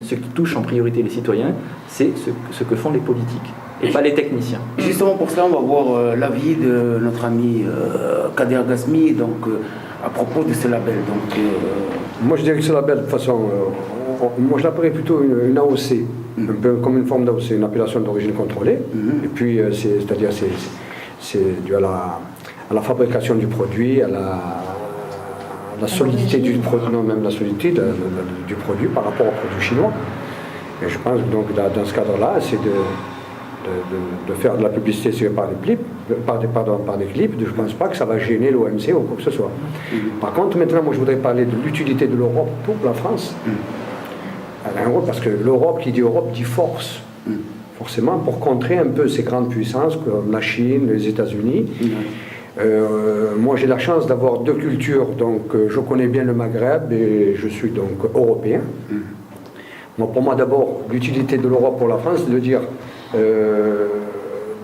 ce qui touche en priorité les citoyens, c'est ce que font les politiques et pas les techniciens. Justement pour cela, on va voir l'avis de notre ami Kader Gasmi à propos de ce label. Moi je dirais que ce label, de toute façon, moi je l'appellerais plutôt une AOC, un peu comme une forme d'AOC, une appellation d'origine contrôlée. Et puis c'est-à-dire c'est dû à la fabrication du produit, à la solidité du produit, non même la solidité du produit par rapport au produit chinois. Et je pense donc dans ce cadre-là, c'est de faire de la publicité par des clips, je ne pense pas que ça va gêner l'OMC ou quoi que ce soit. Par contre, maintenant, moi je voudrais parler de l'utilité de l'Europe pour la France. Elle a un rôle parce que l'Europe, qui dit Europe, dit force. Forcément, pour contrer un peu ces grandes puissances comme la Chine, les États-Unis. Moi j'ai la chance d'avoir deux cultures, donc je connais bien le Maghreb et je suis donc européen. Pour moi d'abord, l'utilité de l'Europe pour la France, c'est de dire,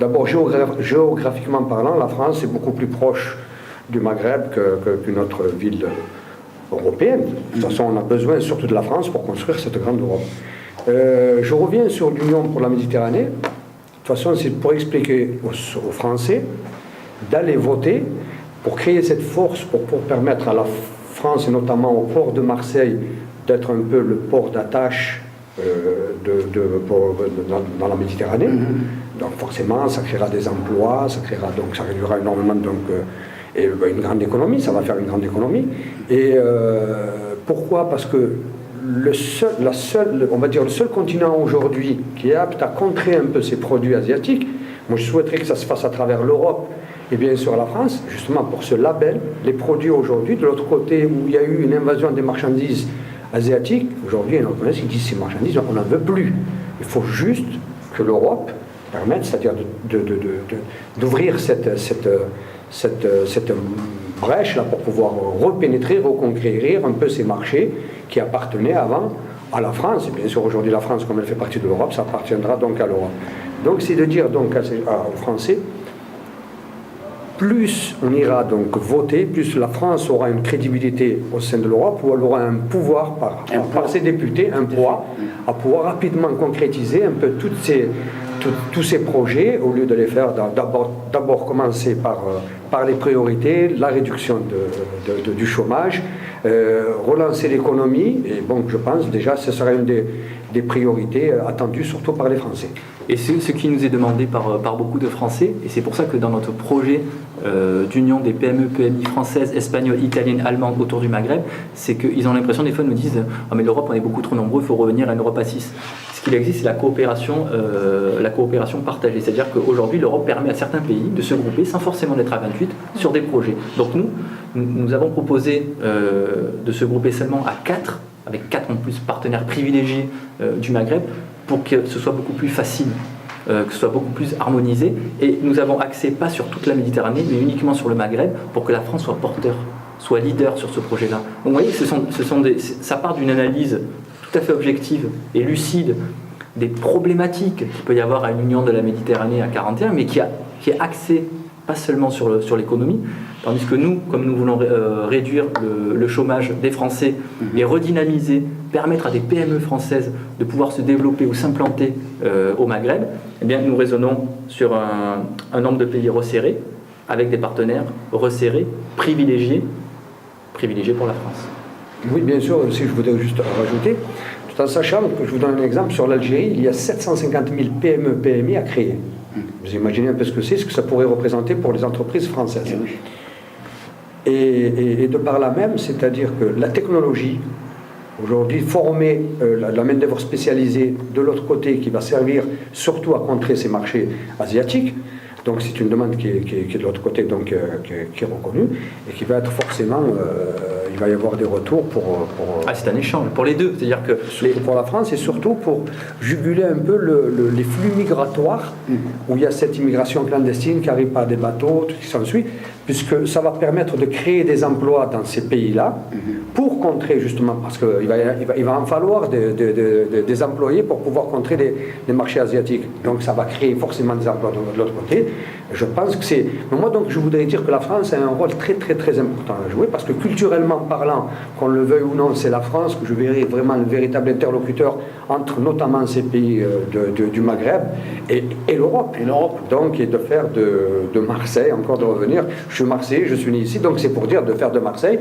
d'abord géographiquement parlant, la France est beaucoup plus proche du Maghreb qu'une autre ville européenne. De toute façon, on a besoin surtout de la France pour construire cette grande Europe. Je reviens sur l'Union pour la Méditerranée. De toute façon, c'est pour expliquer aux Français d'aller voter pour créer cette force, pour permettre à la France, et notamment au port de Marseille, d'être un peu le port d'attache dans la Méditerranée. Donc forcément, ça créera des emplois, ça réduira énormément et une grande économie, ça va faire une grande économie. Et pourquoi? Parce que on va dire le seul continent aujourd'hui qui est apte à contrer un peu ces produits asiatiques, moi je souhaiterais que ça se fasse à travers l'Europe et bien sûr la France, justement pour ce label, les produits aujourd'hui, de l'autre côté où il y a eu une invasion des marchandises asiatiques, aujourd'hui il y en a qui disent ces marchandises, on n'en veut plus. Il faut juste que l'Europe permette, c'est-à-dire d'ouvrir cette brèche là pour pouvoir repénétrer, reconquérir un peu ces marchés qui appartenaient avant à la France. Et bien sûr aujourd'hui la France, comme elle fait partie de l'Europe, ça appartiendra donc à l'Europe. Donc c'est de dire donc aux Français, plus on ira donc voter, plus la France aura une crédibilité au sein de l'Europe, où elle aura un pouvoir par ses députés, un poids, à pouvoir rapidement concrétiser un peu tous ces projets, au lieu de les faire d'abord commencer par les priorités, la réduction du chômage, relancer l'économie, et bon, je pense déjà ce sera une des priorités attendues surtout par les Français. Et c'est ce qui nous est demandé par beaucoup de Français, et c'est pour ça que dans notre projet d'union des PME, PMI françaises, espagnoles, italiennes, allemandes autour du Maghreb, c'est qu'ils ont l'impression, des fois, ils nous disent « Ah mais l'Europe, on est beaucoup trop nombreux, il faut revenir à une Europe à 6 ». Ce qu'il existe, c'est la coopération partagée. C'est-à-dire qu'aujourd'hui, l'Europe permet à certains pays de se grouper sans forcément être à 28 sur des projets. Donc nous avons proposé de se grouper seulement à 4, avec 4 en plus partenaires privilégiés du Maghreb, pour que ce soit beaucoup plus facile, que ce soit beaucoup plus harmonisé. Et nous avons axé pas sur toute la Méditerranée, mais uniquement sur le Maghreb, pour que la France soit porteur, soit leader sur ce projet-là. Donc vous voyez, ça part d'une analyse tout à fait objective et lucide des problématiques qu'il peut y avoir à une union de la Méditerranée à 41, mais qui est axée pas seulement sur l'économie, tandis que nous, comme nous voulons réduire le chômage des Français et redynamiser, permettre à des PME françaises de pouvoir se développer ou s'implanter au Maghreb, eh bien, nous raisonnons sur un nombre de pays resserré, avec des partenaires resserrés, privilégiés pour la France. Oui, bien sûr, si je voudrais juste rajouter, tout en sachant que je vous donne un exemple, sur l'Algérie, il y a 750 000 PME, PMI à créer. Vous imaginez un peu ce que ça pourrait représenter pour les entreprises françaises. Et de par là même, c'est-à-dire que la technologie, aujourd'hui, former la main-d'œuvre spécialisée de l'autre côté qui va servir surtout à contrer ces marchés asiatiques, donc c'est une demande qui est de l'autre côté, donc qui est reconnue, et qui va être forcément, il va y avoir des retours pour c'est un échange, pour les deux, c'est-à-dire que... Pour la France, et surtout pour juguler un peu les flux migratoires, où il y a cette immigration clandestine qui arrive par des bateaux, tout ce qui s'ensuit, puisque ça va permettre de créer des emplois dans ces pays-là, pour contrer justement, parce qu'il va en falloir des employés pour pouvoir contrer les marchés asiatiques. Donc ça va créer forcément des emplois de l'autre côté. Je pense que c'est... Mais moi donc je voudrais dire que la France a un rôle très très très important à jouer, parce que culturellement parlant, qu'on le veuille ou non, c'est la France que je verrai vraiment le véritable interlocuteur entre notamment ces pays du Maghreb et l'Europe. Donc, et de faire de Marseille, encore de revenir, je suis Marseillais, je suis né ici, donc c'est pour dire de faire de Marseille